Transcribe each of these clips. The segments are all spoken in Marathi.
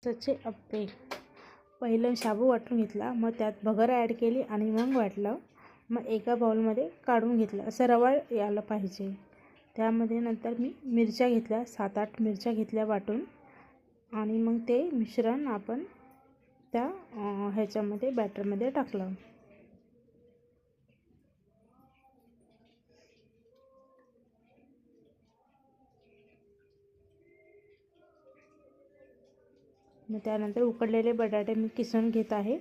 त्याचे अप्पे. पहिलं शाबू वाटून घेतला, मग त्यात भगर ॲड केली आणि मग वाटलं. मग एका बाउलमध्ये काढून घेतलं. असं रवाळ यायला पाहिजे. त्यामध्ये नंतर मी मिरच्या घेतल्या, 7-8 मिरच्या घेतल्या वाटून आणि मग ते मिश्रण आपण त्या ह्याच्यामध्ये बॅटरमध्ये टाकलं. मग त्यानंतर उकडलेले बटाटे मी किसून घेत आहे.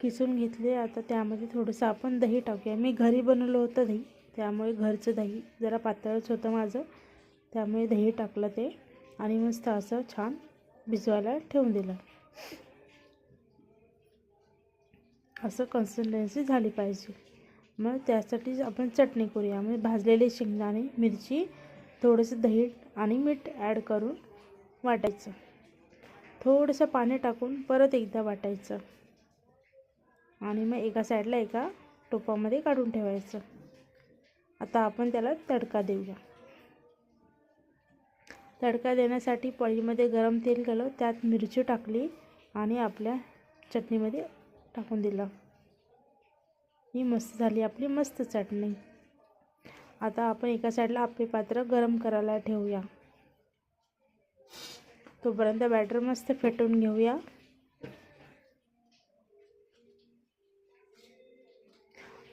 किसून घेतले. आता त्यामध्ये थोडंसं आपण दही टाकूया. मी घरी बनवलं होतं दही, त्यामुळे घरचं दही जरा पातळच होतं माझं, त्यामुळे दही टाकलं ते आणि मस्त असं छान भिजवायला ठेवून दिलं. असं कन्सिस्टन्सी झाली पाहिजे. मग त्यासाठी आपण चटणी करूया. म्हणजे भाजलेले शेंगदाणे, मिरची, थोडंसं दही आणि मीठ ॲड करून वाटायचं. थोडंसं पाणी टाकून परत एकदा वाटायचं आणि मग एका साईडला एका टोपामध्ये काढून ठेवायचं. आता आपण त्याला तडका देऊया. तडका देण्यासाठी पळीमध्ये गरम तेल केलं, त्यात मिरची टाकली आणि आपल्या चटणीमध्ये टाकून दिलं. ही मस्त झाली आपली मस्त चटणी. आता आपण एका साईडला आप्पे पात्र गरम करायला ठेवूया. तोपर्यंत बॅटर मस्त फेटून घेऊया.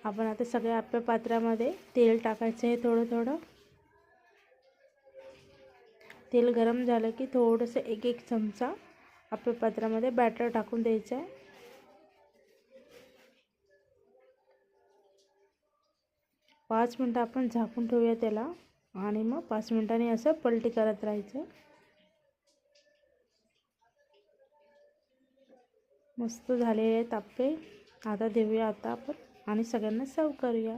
आपण आता सगळ्या आप्पे पात्रामध्ये तेल टाकायचं आहे. थोडं थोडं तेल गरम झालं की थोडंसं 1-1 चमचा आप्पे पात्रामध्ये बॅटर टाकून द्यायचं आहे. 5 मिनटं आपण झाकून ठेवूया त्याला आणि मग 5 मिनिटांनी असं पलटी करत राहायचं. मस्त झालेले आहेत आप्पे. आता देऊया आता आपण आणि सगळ्यांना सर्व करूया.